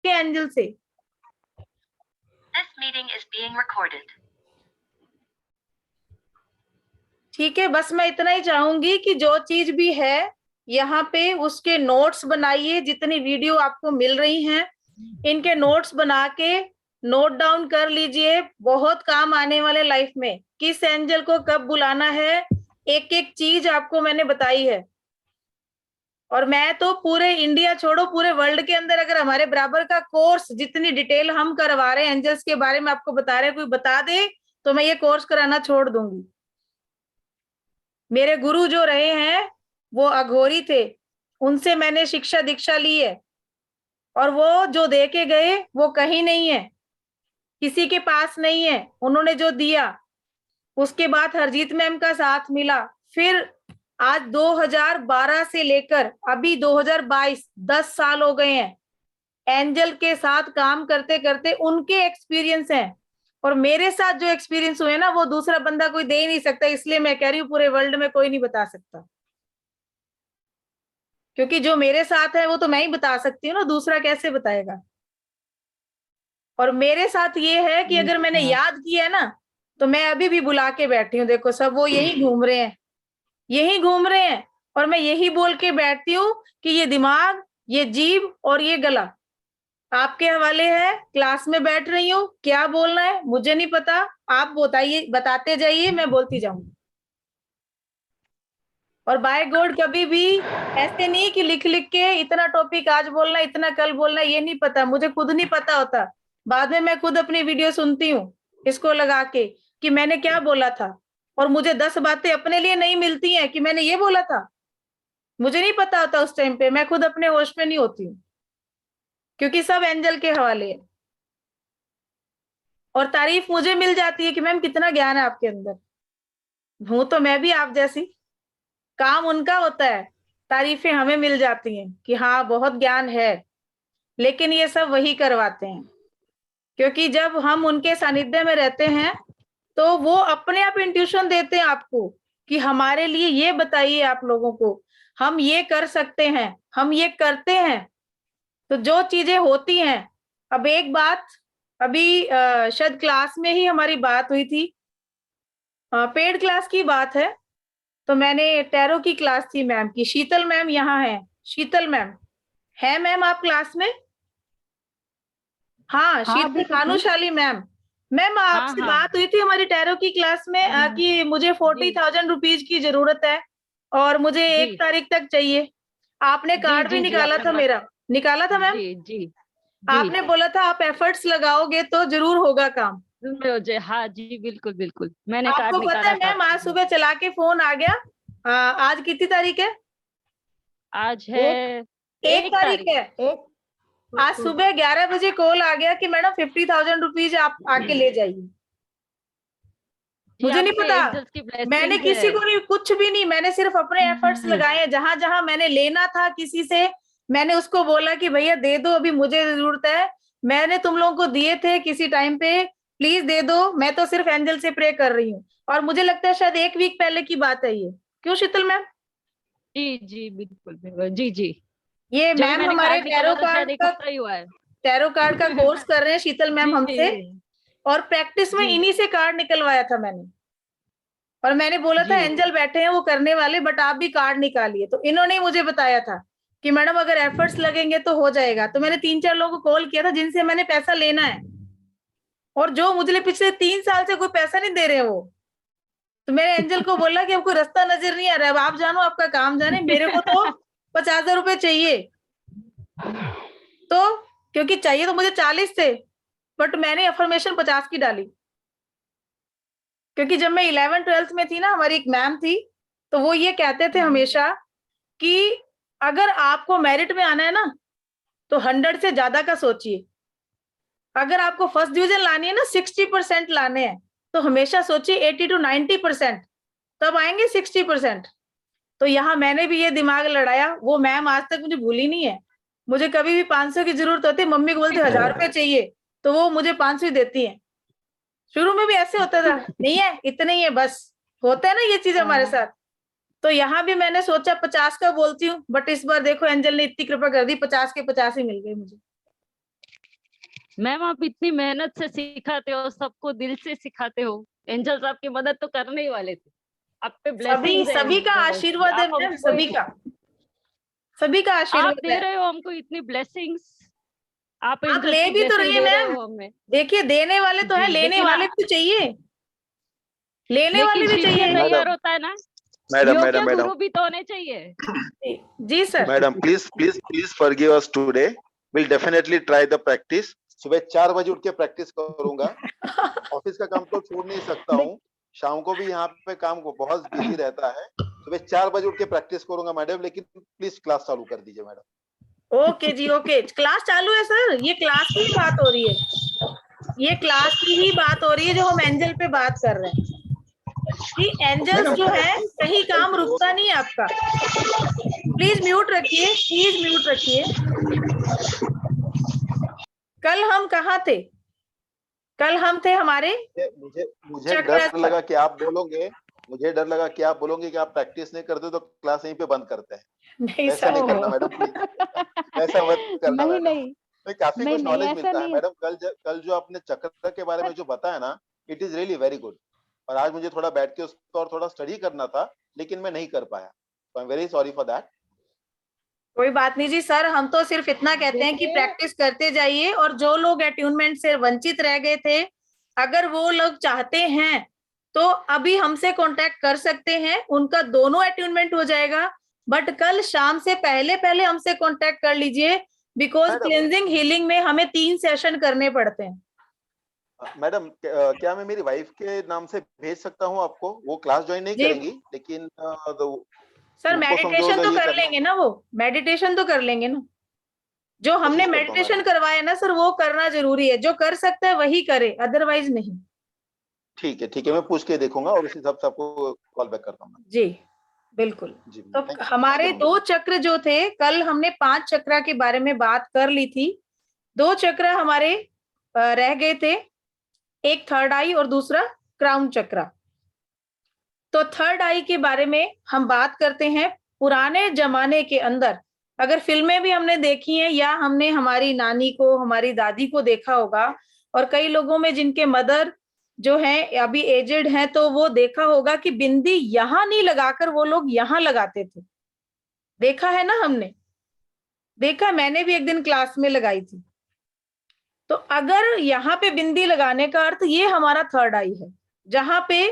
आपके एंजल से। This meeting is being recorded. ठीक है, बस मैं इतना ही चाहूंगी कि जो चीज भी है यहाँ पे उसके नोट्स बनाइए, जितनी वीडियो आपको मिल रही हैं इनके नोट्स बना के नोट डाउन कर लीजिए, बहुत काम आने वाले लाइफ में। किस एंजल को कब बुलाना है, एक एक चीज आपको मैंने बताई है। और मैं तो पूरे इंडिया छोड़ो पूरे वर्ल्ड के अंदर अगर हमारे बराबर का कोर्स जितनी डिटेल हम करवा रहे हैं एंजल्स के बारे में आपको बता रहे हैं, कोई बता दे तो मैं ये कोर्स कराना छोड़ दूंगी। मेरे गुरु जो रहे हैं वो अघोरी थे, उनसे मैंने शिक्षा दीक्षा ली है, और वो जो दे के गए वो कहीं नहीं है, किसी के पास नहीं है। उन्होंने जो दिया उसके बाद हरजीत मैम का साथ मिला, फिर आज 2012 से लेकर अभी 2022 10 साल हो गए हैं एंजल के साथ काम करते करते। उनके एक्सपीरियंस हैं और मेरे साथ जो एक्सपीरियंस हुए ना वो दूसरा बंदा कोई दे ही नहीं सकता, इसलिए मैं कह रही हूँ पूरे वर्ल्ड में कोई नहीं बता सकता, क्योंकि जो मेरे साथ है वो तो मैं ही बता सकती हूँ ना, दूसरा कैसे बताएगा। और मेरे साथ ये है कि अगर मैंने याद किया है ना तो मैं अभी भी बुला के बैठी हूँ, देखो सब वो यही घूम रहे हैं, यही घूम रहे हैं, और मैं यही बोल के बैठती हूँ कि ये दिमाग, ये जीभ और ये गला आपके हवाले है। क्लास में बैठ रही हूँ, क्या बोलना है मुझे नहीं पता, आप बताइए, बताते जाइए, मैं बोलती जाऊंगी। और बाय गॉड कभी भी ऐसे नहीं कि लिख लिख के इतना टॉपिक आज बोलना इतना कल बोलना, ये नहीं पता, मुझे खुद नहीं पता होता। बाद में मैं खुद अपनी वीडियो सुनती हूँ इसको लगा के कि मैंने क्या बोला था, और मुझे 10 बातें अपने लिए नहीं मिलती हैं कि मैंने ये बोला था, मुझे नहीं पता होता उस टाइम पे, मैं खुद अपने होश में नहीं होती हूँ, क्योंकि सब एंजल के हवाले है। और तारीफ मुझे मिल जाती है कि मैम कितना ज्ञान है आपके अंदर, हूं तो मैं भी आप जैसी, काम उनका होता है, तारीफें हमें मिल जाती हैं कि हाँ बहुत ज्ञान है, लेकिन ये सब वही करवाते हैं। क्योंकि जब हम उनके सानिध्य में रहते हैं तो वो अपने आप इंट्यूशन देते हैं आपको कि हमारे लिए ये बताइए आप लोगों को, हम ये कर सकते हैं, हम ये करते हैं। तो जो चीजें होती हैं, अब एक बात अभी शायद क्लास में ही हमारी बात हुई थी, पेड क्लास की बात है, तो मैंने टैरो की क्लास थी मैम की, शीतल मैम यहाँ है, शीतल मैम है मैम आप क्लास में? हाँ शीतल भानुशाली मैम, मैम आपसे बात हुई थी हमारी टैरो की क्लास में कि मुझे 40,000 रुपीज की जरूरत है और मुझे 1 तारीख तक चाहिए। आपने कार्ड भी निकाला था, मेरा निकाला था मैम। जी आपने बोला था आप एफर्ट्स लगाओगे तो जरूर होगा काम। हाँ जी बिल्कुल बिल्कुल, मैंने कार्ड आपको पता है मैम आज सुबह चला के फोन आ गया, आज कितनी तारीख है? आज है 1 तारीख है। आज सुबह 11 बजे कॉल आ गया कि मैडम 50,000 रुपीज आप आके ले जाइए। मुझे नहीं पता, मैंने किसी को नहीं, कुछ भी नहीं, मैंने सिर्फ अपने एफर्ट्स लगाए हैं। जहां जहां मैंने लेना था किसी से, मैंने उसको बोला कि भैया दे दो, अभी मुझे जरूरत है, मैंने तुम लोगों को दिए थे किसी टाइम पे, प्लीज दे दो। मैं तो सिर्फ एंजल से प्रे कर रही हूँ, और मुझे लगता है शायद 1 वीक पहले की बात है ये, क्यों शीतल मैम? जी बिल्कुल बिल्कुल, जी ये मैम हमारे टैरो कार्ड का कोर्स कर रहे हैं शीतल मैम हमसे, और प्रैक्टिस में इन्हीं से कार्ड निकलवाया था मैंने। और मैंने बोला था एंजल बैठे हैं वो करने वाले, बट आप भी कार्ड निकालिए। तो इन्होंने मुझे बताया था कि मैडम अगर एफर्ट्स लगेंगे तो हो जाएगा। तो मैंने 3-4 लोगों को कॉल किया था जिनसे मैंने पैसा लेना है, और जो मुझे पिछले 3 साल से कोई पैसा नहीं दे रहे वो। तो मैंने एंजल को बोला कि आपको रास्ता नजर नहीं आ रहा है, अब आप जानो आपका काम जाने, मेरे को तो 50,000 रुपए चाहिए। तो क्योंकि चाहिए तो मुझे 40 थे, बट मैंने अफर्मेशन 50 की डाली, क्योंकि जब मैं 11th-12th में थी ना, हमारी एक मैम थी, तो वो ये कहते थे हमेशा कि अगर आपको मेरिट में आना है ना तो 100 से ज्यादा का सोचिए। अगर आपको फर्स्ट डिवीजन लानी है ना, 60% लाने हैं, तो हमेशा सोचिए 80 to 90%, तब आएंगे 60%। तो यहाँ मैंने भी ये दिमाग लड़ाया, वो मैम आज तक मुझे भूली नहीं है। मुझे कभी भी 500 की जरूरत होती है, मम्मी को बोलती 1000 रुपए चाहिए, तो वो मुझे 500 ही देती है। शुरू में भी ऐसे होता था, नहीं है इतने ही है बस, होता है ना ये चीज हमारे साथ। तो यहाँ भी मैंने सोचा 50 का बोलती हूँ, बट इस बार देखो एंजल ने इतनी कृपा कर दी, 50 के 50 ही मिल गए मुझे। मैम आप इतनी मेहनत से सिखाते हो, सबको दिल से सिखाते हो। एंजल्स आपकी मदद तो करने ही वाले थे, आप पे सभी ब्लेसिंग्स है सभी का एंजल्स की। आशीर्वाद है आप मैम, हमको सभी का आप आशीर्वाद दे है। रहे हो हमको इतनी ब्लेसिंग्स, आप आप एंजल्स ले की भी तो रही ब्लेसिंग है दे रहे मैम। हो हमें। देखिए, देने वाले तो है, जी, लेने लेकिन वाले भी तो चाहिए, लेने लेकिन वाले भी शिष्य चाहिए। तैयार मैडम होता है ना, मैडम मैडम योग्य मैडम गुरु भी तो होने चाहिए। जी sir. Madam please forgive us today, will definitely try the practice. सुबह 4 बजे उठ के प्रैक्टिस करूंगा। ऑफिस का काम तो छोड़ नहीं सकता हूँ, शाम को भी यहाँ पे काम को बहुत बिजी रहता है। सुबह 4 बजे उठ के प्रैक्टिस करूंगा मैडम, लेकिन प्लीज क्लास चालू कर दीजिए मैडम। ओके जी, ओके। क्लास चालू है सर, ये क्लास की ही बात हो रही है, ये क्लास की ही बात हो रही है जो हम एंजल पे बात कर रहे हैं। जी, एंजल्स मैडम जो है, प्रैक्टिस कहीं काम गलती हो रुकता नहीं है आपका। प्लीज म्यूट रखिए, प्लीज म्यूट रखिए। कल हम कहाँ थे? कल हम थे हमारे मुझे मुझे चक्रस डर पर। लगा कि आप बोलोगे, मुझे डर लगा कि आप बोलोगे कि आप प्रैक्टिस नहीं करते तो क्लास यहीं पे बंद करते हैं। नहीं ऐसा नहीं सर, करना मैडम, प्लीज ऐसा मत करना नहीं मैडम। नहीं तो काफी नहीं कुछ नहीं, नॉलेज ऐसा मिलता है नहीं है मैडम। कल जो आपने चक्र के बारे में जो बताया ना, it is really very good. और आज मुझे थोड़ा बैठ के उसको और थोड़ा स्टडी करना था, लेकिन मैं नहीं कर पाया। I am very sorry for that. कोई बात नहीं जी सर, हम तो सिर्फ इतना कहते हैं कि देखिए, प्रैक्टिस करते जाइए, और जो लोग अट्यूनमेंट से वंचित रह गए थे, अगर वो लोग चाहते हैं तो अभी हमसे कांटेक्ट कर सकते हैं, उनका दोनों अट्यूनमेंट हो जाएगा। बट कल शाम से पहले पहले हमसे कांटेक्ट कर लीजिए, बिकॉज मैडम क्लिनजिंग हीलिंग में हमें 3 सेशन करने पड़ते हैं। मैडम क्या मैं मेरी वाइफ के नाम से भेज सकता हूँ आपको? वो क्लास ज्वाइन नहीं जी करेंगी, लेकिन सर, उनको समझो मेडिटेशन तो तो ये कर करना। लेंगे ना, वो मेडिटेशन तो कर लेंगे ना। जो हमने कोशिश करता हूँ मेडिटेशन मैडम। करवाया ना सर, वो करना जरूरी है। जो कर सकता है वही करे, अदरवाइज नहीं। ठीक है, मैं पूछ के देखूंगा और उस हिसाब से आपको कॉल बैक करता हूँ। जी बिल्कुल। जी तो थैंक हमारे यू 2 चक्र जो थे, कल हमने 5 चक्र के बारे में बात कर ली थी। 2 चक्र हमारे रह गए थे, एक थर्ड आई और दूसरा क्राउन चक्र। तो थर्ड आई के बारे में हम बात करते हैं। पुराने जमाने के अंदर, अगर फिल्में भी हमने देखी हैं या हमने हमारी नानी को, हमारी दादी को देखा होगा, और कई लोगों में जिनके मदर जो हैं अभी एजेड हैं, तो वो देखा होगा कि बिंदी यहाँ नहीं लगाकर वो लोग यहाँ लगाते थे। देखा है ना हमने, देखा, मैंने भी एक दिन क्लास में लगाई थी। तो अगर यहाँ पे बिंदी लगाने का अर्थ ये हमारा थर्ड आई है, जहां पे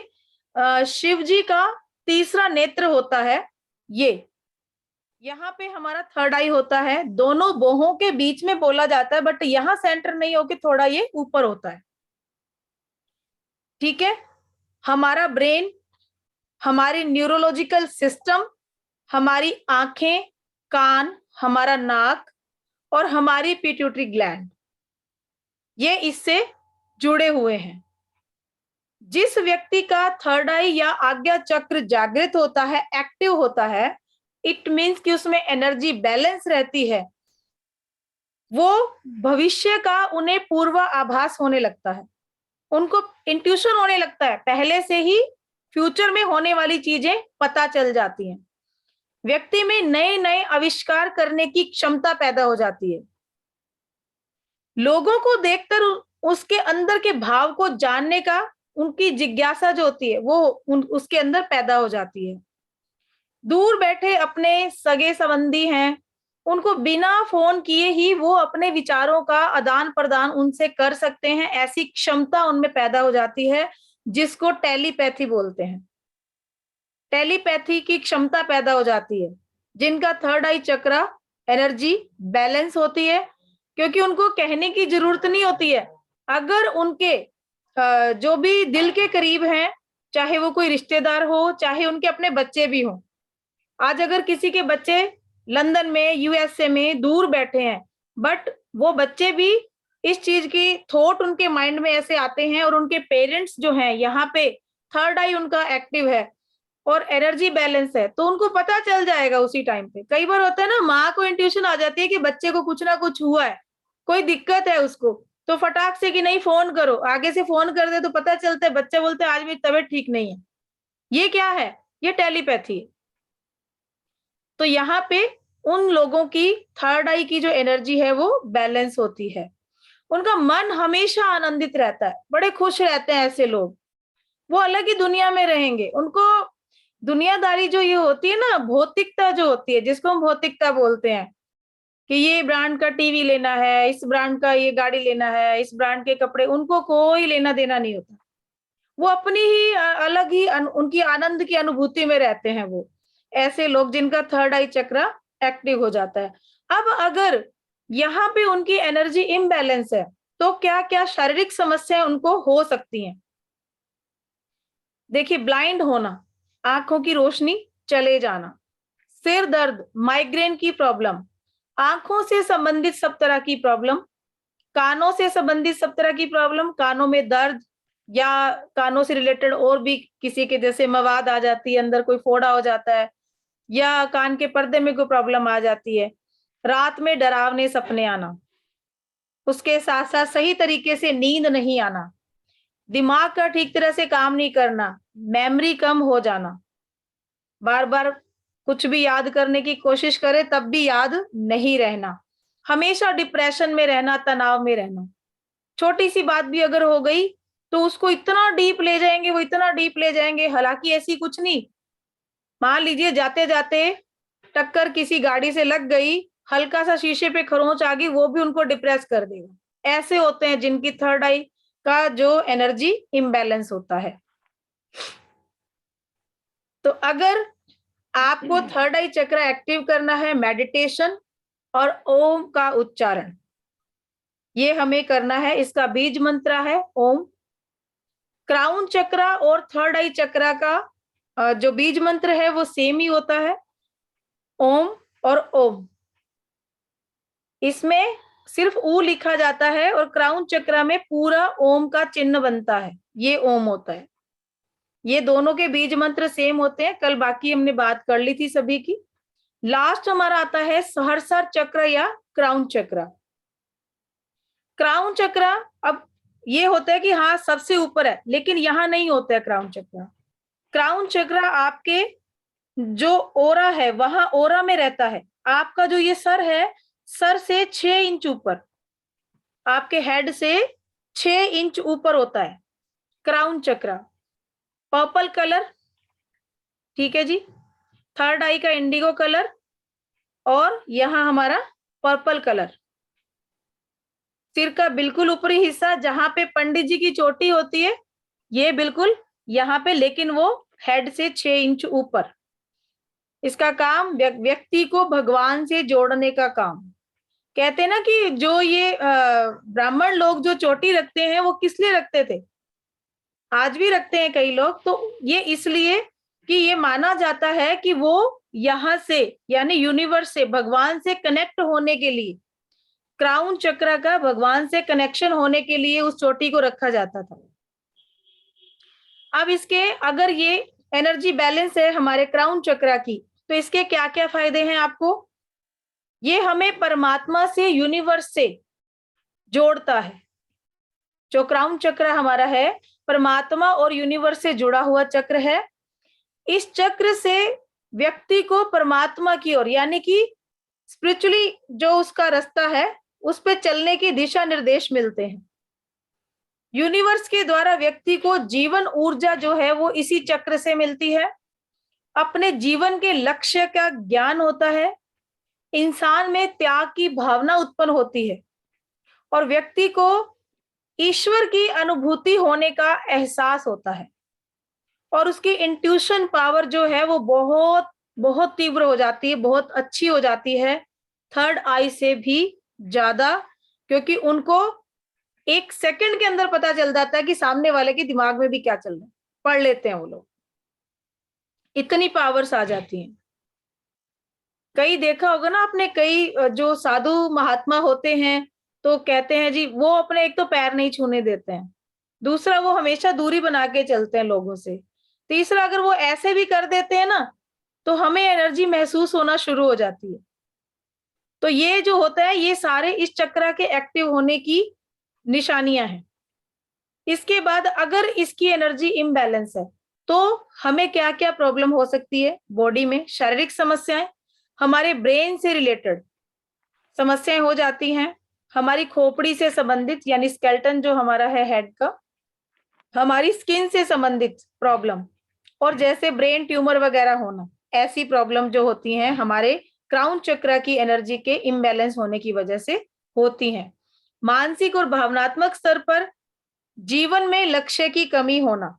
शिव जी का तीसरा नेत्र होता है। ये यहाँ पे हमारा थर्ड आई होता है, दोनों बोहों के बीच में बोला जाता है, बट यहाँ सेंटर नहीं होके थोड़ा ये ऊपर होता है। ठीक है, हमारा ब्रेन, हमारी न्यूरोलॉजिकल सिस्टम, हमारी आंखें, कान, हमारा नाक और हमारी पिट्यूटरी ग्लैंड, ये इससे जुड़े हुए हैं। जिस व्यक्ति का थर्ड आई या आज्ञा चक्र जागृत होता है, एक्टिव होता है, इट मीन्स कि उसमें एनर्जी बैलेंस रहती है। वो भविष्य का उन्हें पूर्व आभास होने लगता है, उनको इंट्यूशन होने लगता है, पहले से ही फ्यूचर में होने वाली चीजें पता चल जाती हैं। व्यक्ति में नए नए आविष्कार करने की क्षमता पैदा हो जाती है। लोगों को देखकर उसके अंदर के भाव को जानने का उनकी जिज्ञासा जो होती है, वो उसके अंदर पैदा हो जाती है। दूर बैठे अपने सगे संबंधी हैं, उनको बिना फोन किए ही वो अपने विचारों का आदान प्रदान उनसे कर सकते हैं। ऐसी क्षमता उनमें पैदा हो जाती है, जिसको टेलीपैथी बोलते हैं। टेलीपैथी की क्षमता पैदा हो जाती है जिनका थर्ड आई चक्र एनर्जी बैलेंस होती है, क्योंकि उनको कहने की जरूरत नहीं होती है। अगर उनके जो भी दिल के करीब हैं, चाहे वो कोई रिश्तेदार हो, चाहे उनके अपने बच्चे भी हों, आज अगर किसी के बच्चे लंदन में, यूएसए में दूर बैठे हैं, बट वो बच्चे भी इस चीज की थॉट उनके माइंड में ऐसे आते हैं, और उनके पेरेंट्स जो हैं यहाँ पे थर्ड आई उनका एक्टिव है और एनर्जी बैलेंस है, तो उनको पता चल जाएगा उसी टाइम पे। कई बार होता है ना, माँ को इंट्यूशन आ जाती है कि बच्चे को कुछ ना कुछ हुआ है, कोई दिक्कत है उसको, तो फटाक से कि नहीं फोन करो, आगे से फोन कर दे तो पता चलता है, बच्चे बोलते हैं आज मेरी तबीयत ठीक नहीं है। ये क्या है? ये टेलीपैथी है। तो यहाँ पे उन लोगों की थर्ड आई की जो एनर्जी है वो बैलेंस होती है। उनका मन हमेशा आनंदित रहता है, बड़े खुश रहते हैं ऐसे लोग, वो अलग ही दुनिया में रहेंगे। उनको दुनियादारी जो ये होती है ना, भौतिकता जो होती है, जिसको हम भौतिकता बोलते हैं कि ये ब्रांड का टीवी लेना है, इस ब्रांड का ये गाड़ी लेना है, इस ब्रांड के कपड़े, उनको कोई लेना देना नहीं होता। वो अपनी ही अलग ही उनकी आनंद की अनुभूति में रहते हैं वो, ऐसे लोग जिनका थर्ड आई चक्र एक्टिव हो जाता है। अब अगर यहाँ पे उनकी एनर्जी इम्बैलेंस है तो क्या क्या शारीरिक समस्याएं उनको हो सकती हैं। देखिए, ब्लाइंड होना, आंखों की रोशनी चले जाना, सिर दर्द, माइग्रेन की प्रॉब्लम, आंखों से संबंधित सब तरह की प्रॉब्लम, कानों से संबंधित सब तरह की प्रॉब्लम, कानों में दर्द या कानों से रिलेटेड और भी किसी के जैसे मवाद आ जाती है, अंदर कोई फोड़ा हो जाता है, या कान के पर्दे में कोई प्रॉब्लम आ जाती है, रात में डरावने सपने आना, उसके साथ साथ सही तरीके से नींद नहीं आना, दिमाग का ठीक तरह से काम नहीं करना, मेमोरी कम हो जाना, बार बार कुछ भी याद करने की कोशिश करे तब भी याद नहीं रहना, हमेशा डिप्रेशन में रहना, तनाव में रहना, छोटी सी बात भी अगर हो गई तो उसको इतना डीप ले जाएंगे, वो इतना डीप ले जाएंगे, हालांकि ऐसी कुछ नहीं। मान लीजिए जाते जाते टक्कर किसी गाड़ी से लग गई, हल्का सा शीशे पे खरोंच आ गई, वो भी उनको डिप्रेस कर देगा। ऐसे होते हैं जिनकी थर्ड आई का जो एनर्जी इम्बैलेंस होता है। तो अगर आपको थर्ड आई चक्र एक्टिव करना है, मेडिटेशन और ओम का उच्चारण ये हमें करना है। इसका बीज मंत्र है ओम। क्राउन चक्र और थर्ड आई चक्र का जो बीज मंत्र है वो सेम ही होता है, ओम और ओम। इसमें सिर्फ ऊ लिखा जाता है और क्राउन चक्र में पूरा ओम का चिन्ह बनता है, ये ओम होता है। ये दोनों के बीज मंत्र सेम होते हैं, कल बाकी हमने बात कर ली थी सभी की। लास्ट हमारा आता है सहस्र चक्र या क्राउन चक्र। क्राउन चक्र अब ये होता है कि हाँ सबसे ऊपर है, लेकिन यहाँ नहीं होता है क्राउन चक्र। क्राउन चक्र आपके जो ओरा है वहां ओरा में रहता है। आपका जो ये सर है, सर से 6 इंच ऊपर, आपके हेड से 6 इंच ऊपर होता है क्राउन चक्र। पर्पल कलर, ठीक है जी, थर्ड आई का इंडिगो कलर, और यहां हमारा पर्पल कलर। सिर का बिल्कुल ऊपरी हिस्सा जहां पे पंडित जी की चोटी होती है, ये बिल्कुल यहाँ पे, लेकिन वो हेड से 6 इंच ऊपर। इसका काम व्यक्ति को भगवान से जोड़ने का काम। कहते हैं ना कि जो ये ब्राह्मण लोग जो चोटी रखते हैं वो किस लिए रखते थे, आज भी रखते हैं कई लोग, तो ये इसलिए कि ये माना जाता है कि वो यहाँ से यानी यूनिवर्स से, भगवान से कनेक्ट होने के लिए, क्राउन चक्र का भगवान से कनेक्शन होने के लिए उस चोटी को रखा जाता था। अब इसके अगर ये एनर्जी बैलेंस है हमारे क्राउन चक्र की, तो इसके क्या क्या फायदे हैं आपको। ये हमें परमात्मा से, यूनिवर्स से जोड़ता है। जो क्राउन चक्र हमारा है परमात्मा और यूनिवर्स से जुड़ा हुआ चक्र है। इस चक्र से व्यक्ति को परमात्मा की ओर यानी कि स्पिरिचुअली जो उसका रास्ता है उस पे चलने की दिशा निर्देश मिलते हैं। यूनिवर्स के द्वारा व्यक्ति को जीवन ऊर्जा जो है वो इसी चक्र से मिलती है। अपने जीवन के लक्ष्य का ज्ञान होता है, इंसान में त्याग की भावना उत्पन्न होती है और व्यक्ति को ईश्वर की अनुभूति होने का एहसास होता है, और उसकी इंट्यूशन पावर जो है वो बहुत बहुत तीव्र हो जाती है, बहुत अच्छी हो जाती है, थर्ड आई से भी ज्यादा, क्योंकि उनको 1 सेकंड के अंदर पता चल जाता है कि सामने वाले के दिमाग में भी क्या चल रहा है। पढ़ लेते हैं वो लोग, इतनी पावर्स आ जाती हैं। कई देखा होगा ना आपने, कई जो साधु महात्मा होते हैं तो कहते हैं जी वो अपने एक तो पैर नहीं छूने देते हैं, दूसरा वो हमेशा दूरी बना के चलते हैं लोगों से, तीसरा अगर वो ऐसे भी कर देते हैं ना तो हमें एनर्जी महसूस होना शुरू हो जाती है। तो ये जो होता है ये सारे इस चक्र के एक्टिव होने की निशानियां हैं। इसके बाद अगर इसकी एनर्जी इम्बैलेंस है तो हमें क्या क्या प्रॉब्लम हो सकती है बॉडी में। शारीरिक समस्याएं, हमारे ब्रेन से रिलेटेड समस्याएं हो जाती हैं, हमारी खोपड़ी से संबंधित यानी स्केलेटन जो हमारा है हेड का, हमारी स्किन से संबंधित प्रॉब्लम, और जैसे ब्रेन ट्यूमर वगैरह होना, ऐसी प्रॉब्लम जो होती हैं हमारे क्राउन चक्र की एनर्जी के इम्बैलेंस होने की वजह से होती हैं। मानसिक और भावनात्मक स्तर पर जीवन में लक्ष्य की कमी होना,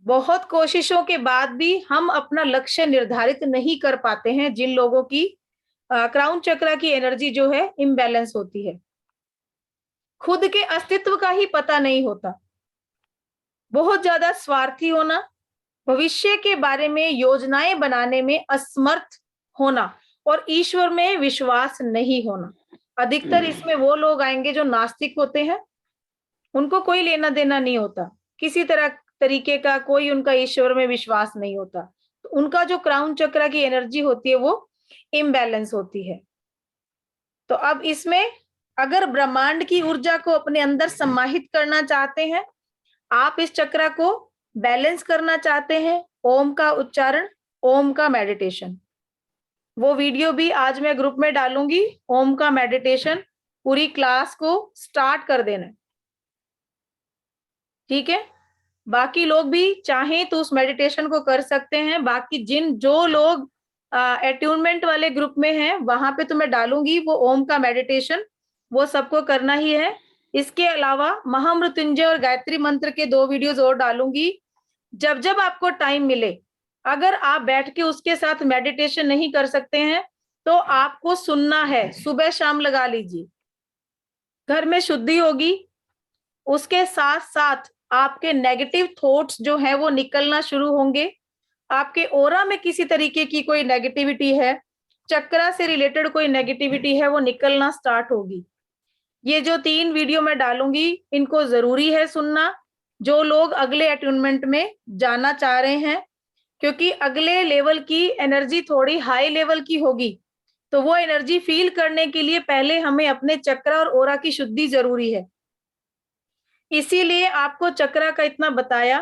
बहुत कोशिशों के बाद भी हम अपना लक्ष्य निर्धारित नहीं कर पाते हैं, जिन लोगों की क्राउन चक्र की एनर्जी जो है इम्बैलेंस होती है। खुद के अस्तित्व का ही पता नहीं होता, बहुत ज्यादा स्वार्थी होना, भविष्य के बारे में योजनाएं बनाने में असमर्थ होना, और ईश्वर में विश्वास नहीं होना। अधिकतर इसमें वो लोग आएंगे जो नास्तिक होते हैं, उनको कोई लेना देना नहीं होता, किसी तरीके का कोई उनका ईश्वर में विश्वास नहीं होता, तो उनका जो क्राउन चक्र की एनर्जी होती है वो इम्बैलेंस होती है। तो अब इसमें अगर ब्रह्मांड की ऊर्जा को अपने अंदर समाहित करना चाहते हैं, आप इस चक्र को बैलेंस करना चाहते हैं, ओम का उच्चारण, ओम का मेडिटेशन, वो वीडियो भी आज मैं ग्रुप में डालूंगी। ओम का मेडिटेशन पूरी क्लास को स्टार्ट कर देना, ठीक है। बाकी लोग भी चाहें तो उस मेडिटेशन को कर सकते हैं। बाकी जो लोग अट्यूनमेंट वाले ग्रुप में हैं, वहां पे तो मैं डालूंगी वो ओम का मेडिटेशन, वो सबको करना ही है। इसके अलावा महामृत्युंजय और गायत्री मंत्र के 2 वीडियोस और डालूंगी। जब जब आपको टाइम मिले, अगर आप बैठ के उसके साथ मेडिटेशन नहीं कर सकते हैं तो आपको सुनना है, सुबह शाम लगा लीजिए, घर में शुद्धि होगी। उसके साथ साथ आपके नेगेटिव थॉट्स जो है वो निकलना शुरू होंगे। आपके ओरा में किसी तरीके की कोई नेगेटिविटी है, चक्रा से रिलेटेड कोई नेगेटिविटी है, वो निकलना स्टार्ट होगी। ये जो 3 वीडियो मैं डालूंगी, इनको जरूरी है सुनना, जो लोग अगले अट्यूनमेंट में जाना चाह रहे हैं, क्योंकि अगले लेवल की एनर्जी थोड़ी हाई लेवल की होगी। तो वो एनर्जी फील करने के लिए पहले हमें अपने चक्र और ओरा की शुद्धि जरूरी है। इसीलिए आपको चक्र का इतना बताया,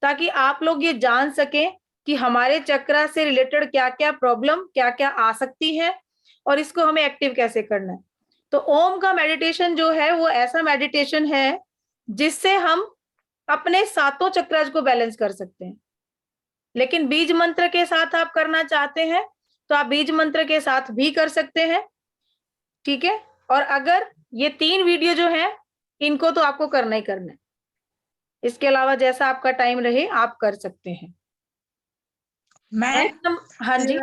ताकि आप लोग ये जान सकें कि हमारे चक्र से रिलेटेड क्या क्या प्रॉब्लम, क्या क्या आ सकती है, और इसको हमें एक्टिव कैसे करना है। तो ओम का मेडिटेशन जो है वो ऐसा मेडिटेशन है जिससे हम अपने 7 चक्रास को बैलेंस कर सकते हैं। लेकिन बीज मंत्र के साथ आप करना चाहते हैं तो आप बीज मंत्र के साथ भी कर सकते हैं, ठीक है। और अगर ये 3 वीडियो जो है, इनको तो आपको करना ही करना है। इसके अलावा जैसा आपका टाइम रहे आप कर सकते हैं। मैम, हाँ जी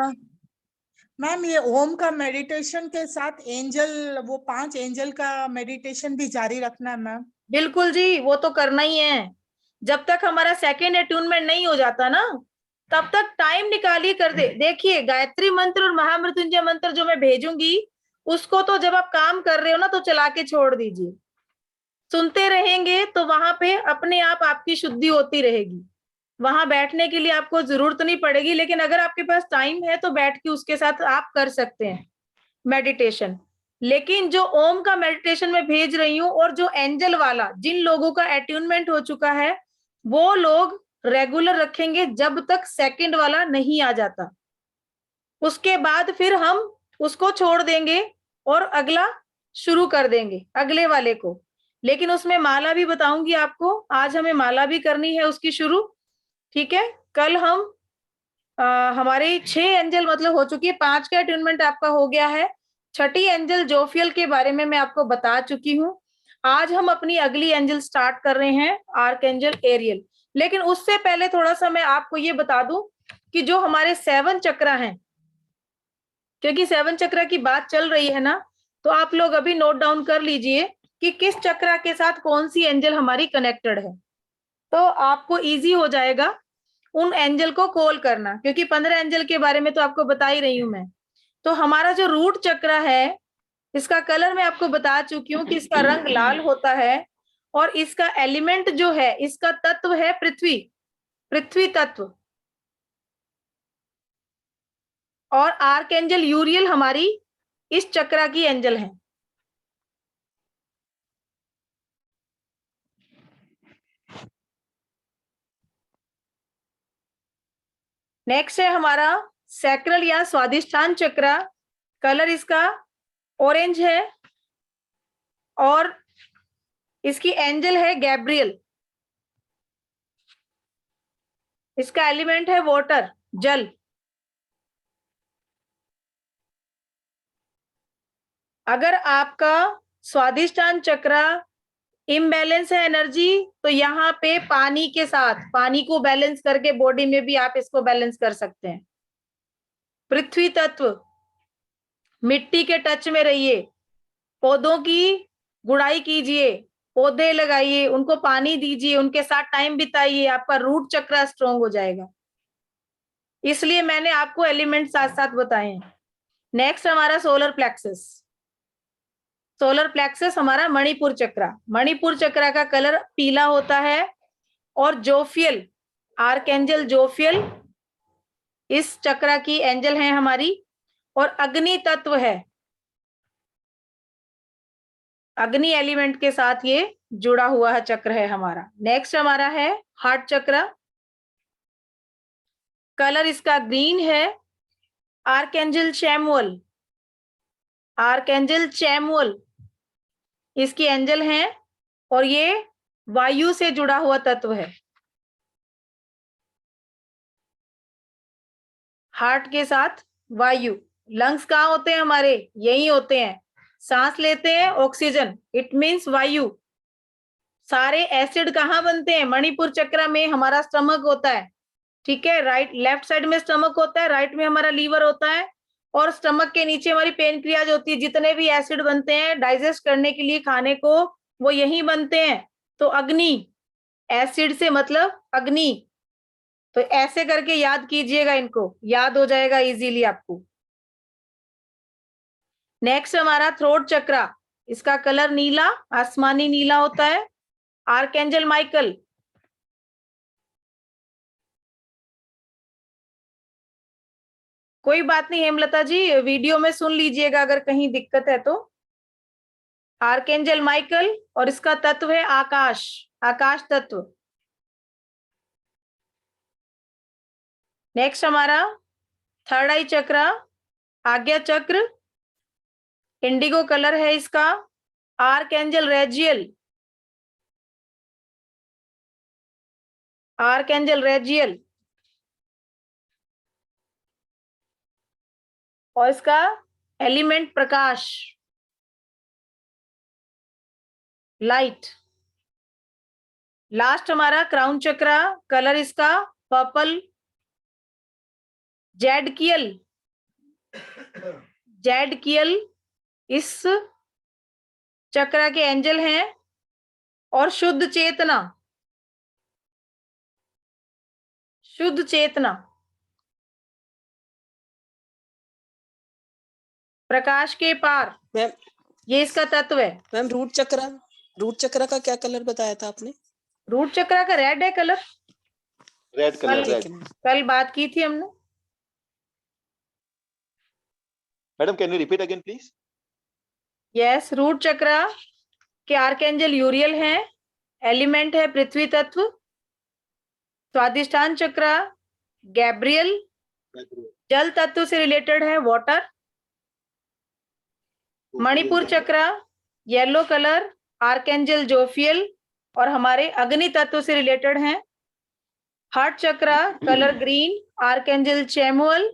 मैम ये ओम का मेडिटेशन के साथ एंजल, वो 5 एंजल का मेडिटेशन भी जारी रखना है मैम? बिल्कुल जी, वो तो करना ही है। जब तक हमारा सेकेंड अट्यूनमेंट नहीं हो जाता ना, तब तक टाइम निकालिए कर दे। देखिए, गायत्री मंत्र और महामृत्युंजय मंत्र जो मैं भेजूंगी, उसको तो जब आप काम कर रहे हो ना तो चला के छोड़ दीजिए। सुनते रहेंगे तो वहां पे अपने आप आपकी शुद्धि होती रहेगी। वहां बैठने के लिए आपको जरूरत नहीं पड़ेगी, लेकिन अगर आपके पास टाइम है तो बैठ के उसके साथ आप कर सकते हैं मेडिटेशन। लेकिन जो ओम का मेडिटेशन मैं भेज रही हूँ और जो एंजल वाला, जिन लोगों का अट्यूनमेंट हो चुका है, वो लोग रेगुलर रखेंगे जब तक सेकंड वाला नहीं आ जाता। उसके बाद फिर हम उसको छोड़ देंगे और अगला शुरू कर देंगे, अगले वाले को। लेकिन उसमें माला भी बताऊंगी आपको, आज हमें माला भी करनी है उसकी शुरू, ठीक है। कल हम हमारे 6 एंजल मतलब हो चुकी है, 5 का अट्यूनमेंट आपका हो गया है। 6ठी एंजल जोफियल के बारे में मैं आपको बता चुकी हूँ। आज हम अपनी अगली एंजल स्टार्ट कर रहे हैं, आर्क एंजल एरियल। लेकिन उससे पहले थोड़ा सा मैं आपको ये बता दूं कि जो हमारे 7 चक्र हैं, क्योंकि 7 चक्र की बात चल रही है ना, तो आप लोग अभी नोट डाउन कर लीजिए कि किस चक्र के साथ कौन सी एंजल हमारी कनेक्टेड है, तो आपको इजी हो जाएगा उन एंजल को कॉल करना। क्योंकि 15 एंजल के बारे में तो आपको बता ही रही हूं मैं। तो हमारा जो रूट चक्र है, इसका कलर मैं आपको बता चुकी हूँ कि इसका रंग लाल होता है, और इसका एलिमेंट जो है, इसका तत्व है पृथ्वी, पृथ्वी तत्व। और आर्क एंजल यूरियल हमारी इस चक्र की एंजल है। नेक्स्ट है हमारा सैक्रल या स्वादिष्ठान चक्र, कलर इसका ऑरेंज है, और इसकी एंजल है गैब्रियल। इसका एलिमेंट है वाटर, जल। अगर आपका स्वादिष्टान चक्र इम्बैलेंस है एनर्जी, तो यहाँ पे पानी के साथ, पानी को बैलेंस करके बॉडी में भी आप इसको बैलेंस कर सकते हैं। पृथ्वी तत्व, मिट्टी के टच में रहिए, पौधों की गुड़ाई कीजिए, पौधे लगाइए, उनको पानी दीजिए, उनके साथ टाइम बिताइए, आपका रूट चक्र स्ट्रांग हो जाएगा। इसलिए मैंने आपको एलिमेंट साथ साथ बताए हैं। नेक्स्ट हमारा सोलर प्लेक्सस। सोलर प्लेक्सस हमारा मणिपुर चक्र। मणिपुर चक्र का कलर पीला होता है और जोफियल, आर्कएंजल जोफियल इस चक्र की एंजल है हमारी, और अग्नि तत्व है, अग्नि एलिमेंट के साथ ये जुड़ा हुआ है चक्र है हमारा। नेक्स्ट हमारा है हार्ट चक्र। कलर इसका ग्रीन है। आर्कएंजल चैमुअल, आर्कएंजल चैमुअल इसकी एंजल है, और ये वायु से जुड़ा हुआ तत्व है। हार्ट के साथ वायु। लंग्स कहाँ होते हैं हमारे? यही होते हैं। सांस लेते हैं ऑक्सीजन, इट मीन्स वायु। सारे एसिड कहाँ बनते हैं? मणिपुर चक्र में हमारा स्टमक होता है, ठीक है। राइट, लेफ्ट साइड में स्टमक होता है, राइट में हमारा लीवर होता है, और स्टमक के नीचे हमारी पेनक्रियाज होती है। जितने भी एसिड बनते हैं डाइजेस्ट करने के लिए खाने को, वो यही बनते हैं। तो अग्नि, एसिड से मतलब अग्नि। तो ऐसे करके याद कीजिएगा, इनको याद हो जाएगा इजीली आपको। नेक्स्ट हमारा थ्रोट चक्र। इसका कलर नीला, आसमानी नीला होता है। आर्कएंजल माइकल, कोई बात नहीं हेमलता जी, वीडियो में सुन लीजिएगा अगर कहीं दिक्कत है तो। आर्कएंजल माइकल, और इसका तत्व है आकाश, आकाश तत्व। नेक्स्ट हमारा थर्ड आई चक्र, आज्ञा चक्र। इंडिगो कलर है इसका। आर्कएंजल रेजियल, आर्कएंजल रेजियल, और इसका एलिमेंट प्रकाश, लाइट। लास्ट हमारा क्राउन चक्र। कलर इसका पर्पल, जैडकियल, जैडकियल इस चक्र के एंजल हैं, और शुद्ध चेतना, शुद्ध चेतना, प्रकाश के पार, मैम ये इसका तत्व है। मैम रूट चक्र का क्या कलर बताया था आपने? रूट चक्र का रेड है कलर। रेड कलर, ठीक रेड। है मैम। कल बात की थी हमने। Madam can you repeat again please? Yes, root chakra के आर्कएंजल यूरियल हैं, एलिमेंट है पृथ्वी तत्व। स्वादिष्टान चक्र गैब्रियल, जल तत्व से रिलेटेड है, वाटर। मणिपुर चक्र येलो कलर, आर्कएंजल जोफियल, और हमारे अग्नि तत्व से रिलेटेड हैं। हार्ट चक्र कलर ग्रीन, आर्कएंजल चैमुअल,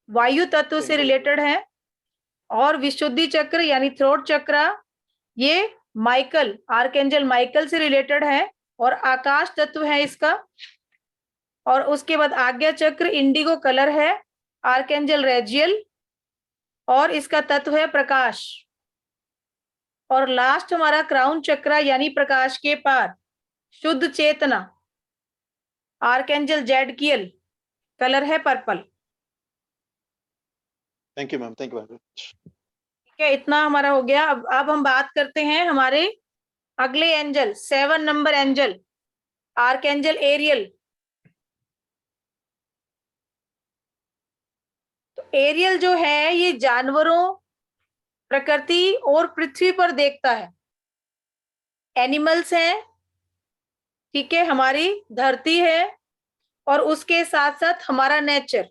वायु तत्व से रिलेटेड है। और विशुद्धि चक्र यानी थ्रोट चक्र, ये माइकल, आर्कएंजल माइकल से रिलेटेड है, और आकाश तत्व है इसका। और उसके बाद आज्ञा चक्र इंडिगो कलर है, आर्कएंजल रेजियल, और इसका तत्व है प्रकाश। और लास्ट हमारा क्राउन चक्र यानी प्रकाश के पार, शुद्ध चेतना, आर्कएंजल जैडकियल, कलर है purple. Thank you ma'am, thank you ma'am. ठीक है, इतना हमारा हो गया। अब हम बात करते हैं हमारे अगले angel, 7 number angel, archangel Ariel. तो एरियल जो है ये जानवरों, प्रकृति और पृथ्वी पर देखता है। एनिमल्स हैं, ठीक है, हमारी धरती है, और उसके साथ साथ हमारा नेचर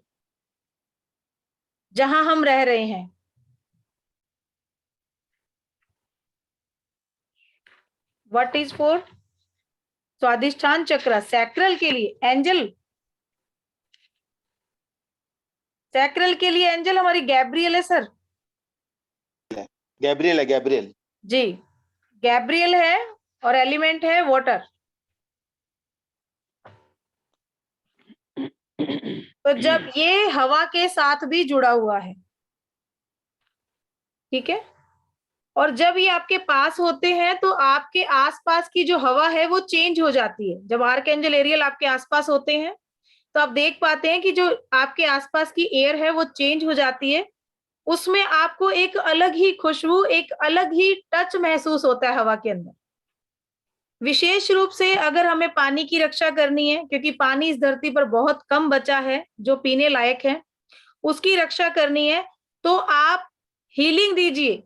जहां हम रह रहे हैं। व्हाट इज फॉर स्वादिष्ठान चक्र, सैक्रल के लिए एंजल, सैक्रल के लिए एंजल हमारी गैब्रियल है सर। गैब्रियल है, गैब्रियल जी, गैब्रियल है और एलिमेंट है वाटर। तो जब ये हवा के साथ भी जुड़ा हुआ है, ठीक है, और जब ये आपके पास होते हैं तो आपके आसपास की जो हवा है वो चेंज हो जाती है। जब आर्कएंजल एरियल आपके आसपास होते हैं तो आप देख पाते हैं कि जो आपके आसपास की एयर है वो चेंज हो जाती है, उसमें आपको एक अलग ही खुशबू, एक अलग ही टच महसूस होता है हवा के अंदर। विशेष रूप से अगर हमें पानी की रक्षा करनी है, क्योंकि पानी इस धरती पर बहुत कम बचा है जो पीने लायक है, उसकी रक्षा करनी है, तो आप हीलिंग दीजिए।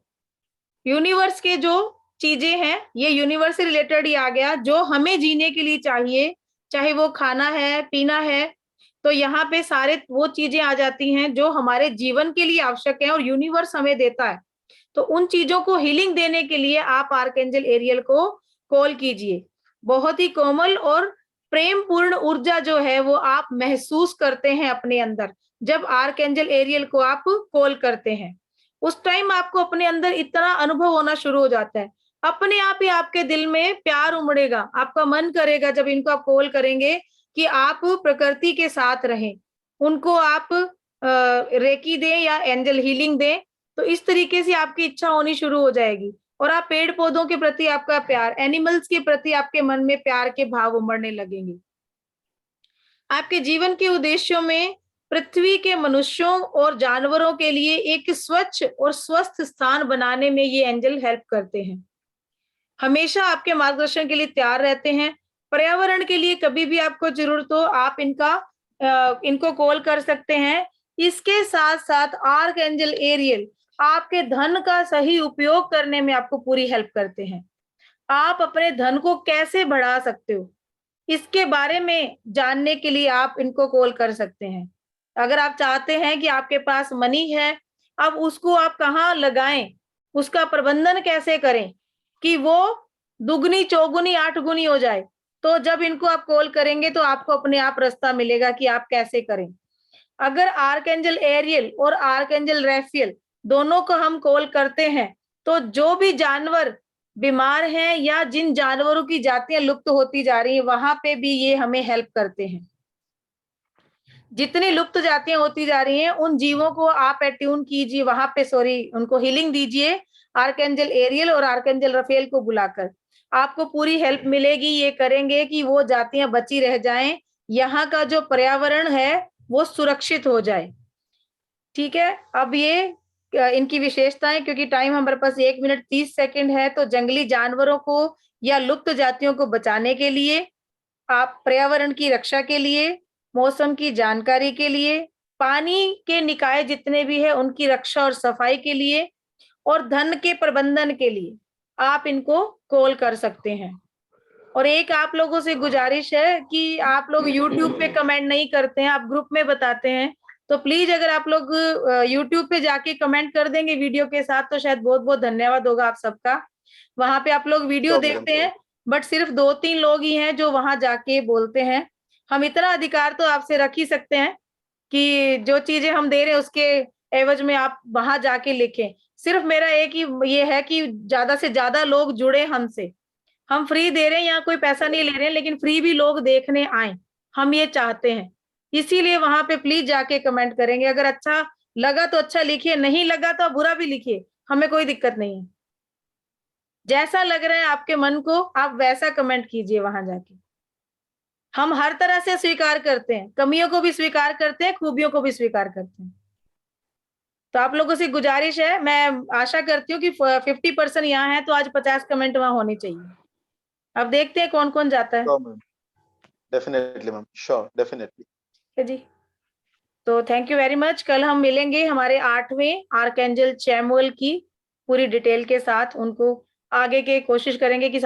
यूनिवर्स के जो चीजें हैं, ये यूनिवर्स से रिलेटेड ही आ गया, जो हमें जीने के लिए चाहिए, चाहे वो खाना है, पीना है, तो यहाँ पे सारे वो चीजें आ जाती हैं जो हमारे जीवन के लिए आवश्यक है और यूनिवर्स हमें देता है। तो उन चीजों को हीलिंग देने के लिए आप आर्कएंजल एरियल को कॉल कीजिए। बहुत ही कोमल और प्रेम पूर्ण ऊर्जा जो है वो आप महसूस करते हैं अपने अंदर जब आर्कएंजल एरियल को आप कॉल करते हैं। उस टाइम आपको अपने अंदर इतना अनुभव होना शुरू हो जाता है, अपने आप ही आपके दिल में प्यार उमड़ेगा, आपका मन करेगा जब इनको आप कॉल करेंगे कि आप प्रकृति के साथ रहें, उनको आप रेकी दें या एंजल हीलिंग दें। तो इस तरीके से आपकी इच्छा होनी शुरू हो जाएगी और आप पेड़ पौधों के प्रति आपका प्यार, एनिमल्स के प्रति आपके मन में प्यार के भाव उमड़ने लगेंगे। आपके जीवन के उद्देश्यों में पृथ्वी के मनुष्यों और जानवरों के लिए एक स्वच्छ और स्वस्थ स्थान बनाने में ये एंजल हेल्प करते हैं। हमेशा आपके मार्गदर्शन के लिए तैयार रहते हैं। पर्यावरण के लिए कभी भी आपको जरूरत हो आप इनको कॉल कर सकते हैं। इसके साथ साथ आर्कएंजल एरियल आपके धन का सही उपयोग करने में आपको पूरी हेल्प करते हैं। आप अपने धन को कैसे बढ़ा सकते हो, इसके बारे में जानने के लिए आप इनको कॉल कर सकते हैं। अगर आप चाहते हैं कि आपके पास मनी है, अब उसको आप कहाँ लगाएं, उसका प्रबंधन कैसे करें कि वो दुगनी चौगुनी आठ गुनी हो जाए, तो जब इनको आप कॉल करेंगे तो आपको अपने आप रास्ता मिलेगा कि आप कैसे करें। अगर आर्कएंजल एरियल और आर्कएंजल रैफियल दोनों को हम कॉल करते हैं तो जो भी जानवर बीमार हैं या जिन जानवरों की जातियां लुप्त होती जा रही हैं वहां पे भी ये हमें हेल्प करते हैं। जितनी लुप्त जातियां होती जा रही हैं उन जीवों को आप अट्यून कीजिए वहां पे, उनको हीलिंग दीजिए आर्कएंजल एरियल और आर्कएंजल रफेल को बुलाकर। आपको पूरी हेल्प मिलेगी, ये करेंगे कि वो जातियां बची रह जाएं, यहाँ का जो पर्यावरण है वो सुरक्षित हो जाए। ठीक है, अब ये इनकी विशेषताएं, क्योंकि टाइम हमारे पास 1 मिनट 30 सेकंड है, तो जंगली जानवरों को या लुप्त जातियों को बचाने के लिए, आप पर्यावरण की रक्षा के लिए, मौसम की जानकारी के लिए, पानी के निकाय जितने भी है उनकी रक्षा और सफाई के लिए, और धन के प्रबंधन के लिए आप इनको कॉल कर सकते हैं। और एक आप लोगों से गुजारिश है कि आप लोग YouTube पे कमेंट नहीं करते हैं, आप ग्रुप में बताते हैं, तो प्लीज अगर आप लोग YouTube पे जाके कमेंट कर देंगे वीडियो के साथ तो शायद बहुत बहुत धन्यवाद होगा आप सबका। वहां पे आप लोग वीडियो देखते हैं बट सिर्फ 2-3 लोग ही हैं जो वहां जाके बोलते हैं। हम इतना अधिकार तो आपसे रख ही सकते हैं कि जो चीजें हम दे रहे हैं उसके एवज में आप वहां जाके लिखें। सिर्फ मेरा एक ही ये है कि ज्यादा से ज्यादा लोग जुड़े हमसे। हम फ्री दे रहे हैं, यहाँ कोई पैसा नहीं ले रहे हैं, लेकिन फ्री भी लोग देखने आए, हम ये चाहते हैं। इसीलिए वहां पे प्लीज जाके कमेंट करेंगे। अगर अच्छा लगा तो अच्छा लिखिए, नहीं लगा तो बुरा भी लिखिए, हमें कोई दिक्कत नहीं है। जैसा लग रहा है आपके मन को आप वैसा कमेंट कीजिए वहां जाके। हम हर तरह से स्वीकार करते हैं, कमियों को भी स्वीकार करते हैं, खूबियों को भी स्वीकार करते हैं। तो आप लोगों से गुजारिश है, मैं आशा करती हूँ कि 50% यहाँ है तो आज 50 कमेंट वहां होने चाहिए। अब देखते हैं कौन कौन जाता है। डेफिनेटली मैम, श्योर, डेफिनेटली जी, तो थैंक यू वेरी मच। कल हम मिलेंगे हमारे 8वें आर्कएंजल चैमुएल की पूरी डिटेल के साथ, उनको आगे के कोशिश करेंगे कि